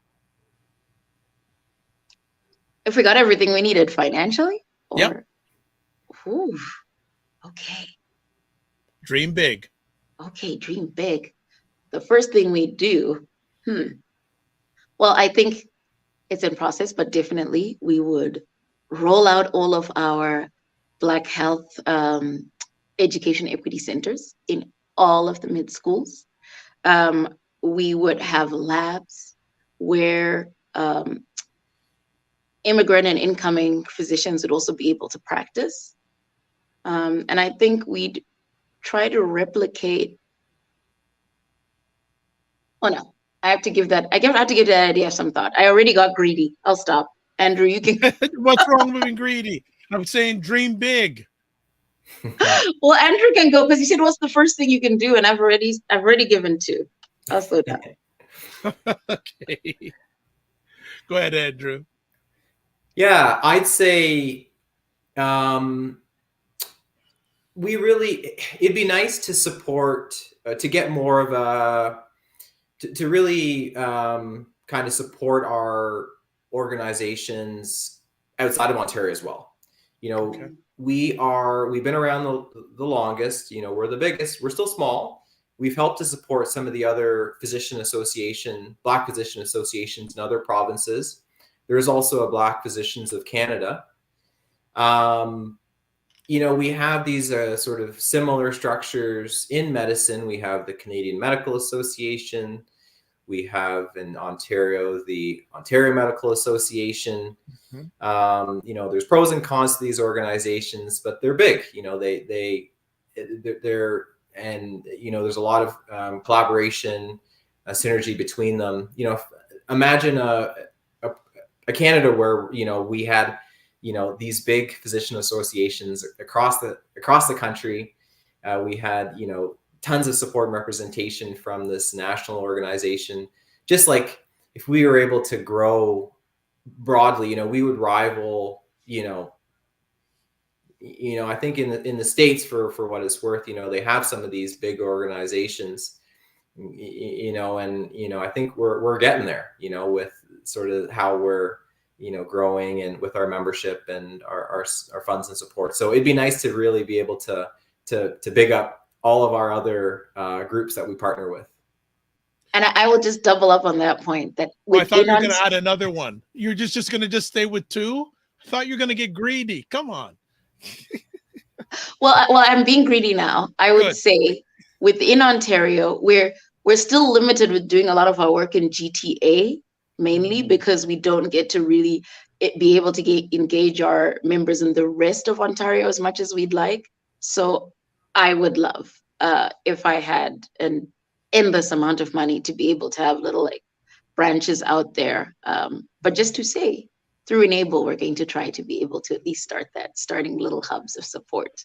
If we got everything we needed financially? Or... Yep. Ooh, okay. Dream big. Okay, dream big. The first thing we do, well, I think it's in process, but definitely we would roll out all of our Black health education equity centers in all of the mid schools. We would have labs where immigrant and incoming physicians would also be able to practice. And I think we'd try to replicate. Oh no, I have to give that idea some thought. I already got greedy. I'll stop. Andrew, you can. What's wrong with being greedy? I'm saying dream big. Well, Andrew can go because he said, "What's the first thing you can do?" And I've already given two. I'll slow down. Okay. Go ahead, Andrew. Yeah, I'd say it'd be nice to support, to get more of a, to really kind of support our organizations outside of Ontario as well. You know, okay. We've been around the longest, you know, we're the biggest, we're still small. we've helped to support some of the other Black physician associations in other provinces. There is also a Black Physicians of Canada. We have these sort of similar structures in medicine. We have the Canadian Medical Association. We have in Ontario, the Ontario Medical Association. There's pros and cons to these organizations, but they're big. There's a lot of collaboration, synergy between them. Imagine a Canada where we had these big physician associations across the country. We had tons of support and representation from this national organization. Just like if we were able to grow broadly, we would rival I think in the States, for what it's worth, they have some of these big organizations, I think we're getting there, with sort of how we're growing and with our membership and our funds and support. So it'd be nice to really be able to big up all of our other groups that we partner with. And I will just double up on that point. That I thought you were going to add another one. You're just going to stay with two? I thought you were going to get greedy. Come on. Well, I'm being greedy now. I would say within Ontario, we're still limited with doing a lot of our work in GTA, mainly because we don't get to really be able to engage our members in the rest of Ontario as much as we'd like. So I would love if I had an endless amount of money to be able to have little branches out there. But just to say, through Enable, we're going to try to be able to at least starting little hubs of support.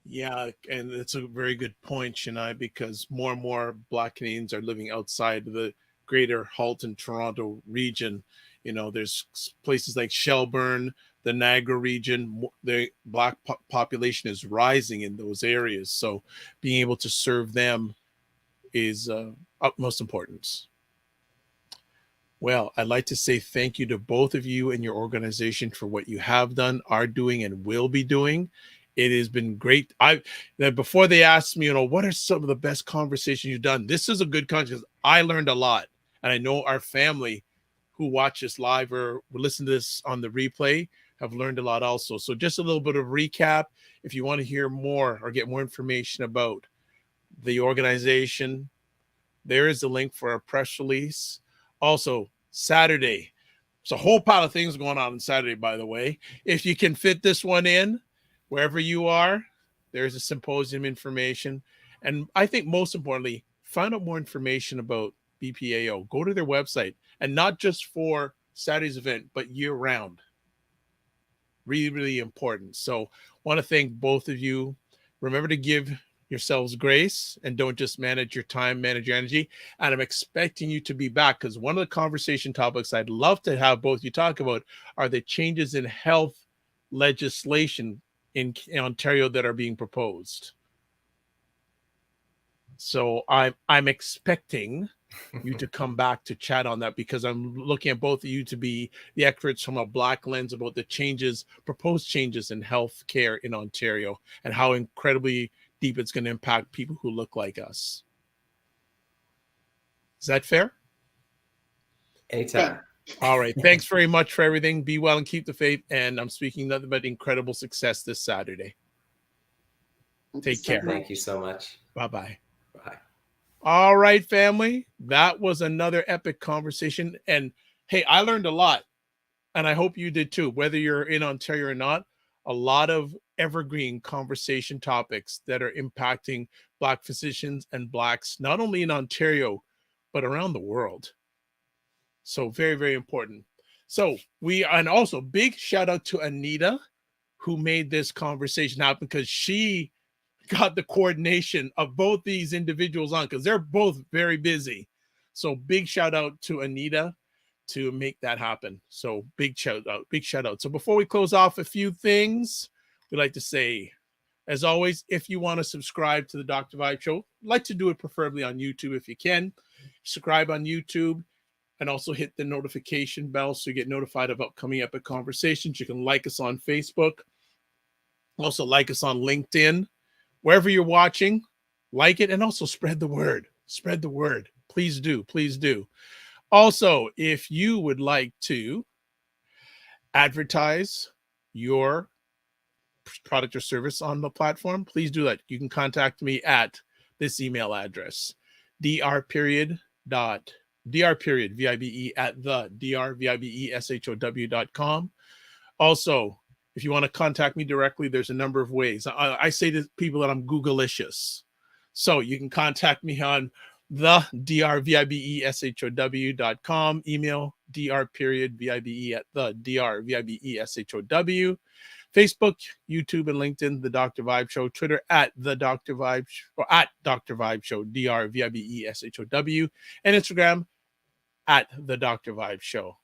Yeah, and it's a very good point, Chenai, because more and more Black Canadians are living outside of the greater Halton, Toronto region. There's places like Shelburne, the Niagara region. The Black population is rising in those areas. So being able to serve them is utmost importance. Well, I'd like to say thank you to both of you and your organization for what you have done, are doing, and will be doing. It has been great. Before they asked me, what are some of the best conversations you've done? This is a good conversation. I learned a lot, and I know our family who watch this live or listen to this on the replay have learned a lot also. So just a little bit of recap. If you want to hear more or get more information about the organization, there is a link for a press release. Also, Saturday. There's a whole pile of things going on Saturday, by the way. If you can fit this one in, wherever you are, there's a symposium information. And I think most importantly, find out more information about BPAO. Go to their website, and not just for Saturday's event, but year round. Really, really important. So want to thank both of you. Remember to give yourselves grace and don't just manage your time, manage your energy. And I'm expecting you to be back, because one of the conversation topics I'd love to have both you talk about are the changes in health legislation in Ontario that are being proposed. So I'm expecting you to come back to chat on that, because I'm looking at both of you to be the experts from a Black lens about the proposed changes in health care in Ontario and how incredibly deep it's going to impact people who look like us. Is that fair? Anytime. All right. Thanks very much for everything. Be well and keep the faith. And I'm speaking nothing but incredible success this Saturday. Take care. Thank you so much. Bye-bye. Bye. All right, family. That was another epic conversation. And hey, I learned a lot. And I hope you did too, whether you're in Ontario or not. A lot of evergreen conversation topics that are impacting Black physicians and Blacks, not only in Ontario, but around the world. So very, very important. So and also big shout out to Anita, who made this conversation happen, because she got the coordination of both these individuals on, because they're both very busy. So big shout out to Anita to make that happen. So big shout out. So before we close off, a few things we'd like to say. As always, if you want to subscribe to the Dr. Vibe Show, I'd like to do it preferably on YouTube if you can. Subscribe on YouTube. And also hit the notification bell so you get notified of upcoming epic conversations. You can like us on Facebook. Also like us on LinkedIn. Wherever you're watching, like it, and also spread the word. Spread the word. Please do. Please do. Also, if you would like to advertise your product or service on the platform, please do that. You can contact me at this email address, dr.vibe at the drvibeshow.com. Also, if you want to contact me directly, there's a number of ways. I say to people that I'm Googleicious. So you can contact me on the drvibeshow.com, email dr.vibe at the drvibeshow, Facebook, YouTube, and LinkedIn, The Dr. Vibe Show, Twitter at The Dr. Vibe or at Dr. Vibe Show, drvibeshow, and Instagram at The Dr. Vibe Show.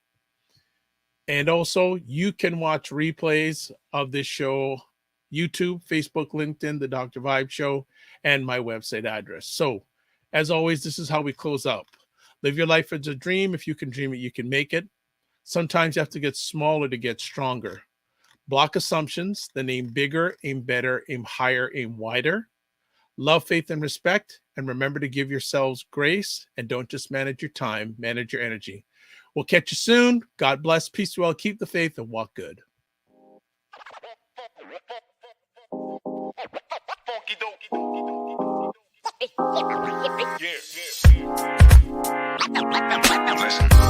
And also, you can watch replays of this show, YouTube, Facebook, LinkedIn, The Dr. Vibe Show, and my website address. So, as always, this is how we close up. Live your life as a dream. If you can dream it, you can make it. Sometimes you have to get smaller to get stronger. Block assumptions, then aim bigger, aim better, aim higher, aim wider. Love, faith, and respect. And remember to give yourselves grace. And don't just manage your time, manage your energy. We'll catch you soon. God bless. Peace to all. Keep the faith and walk good. Listen.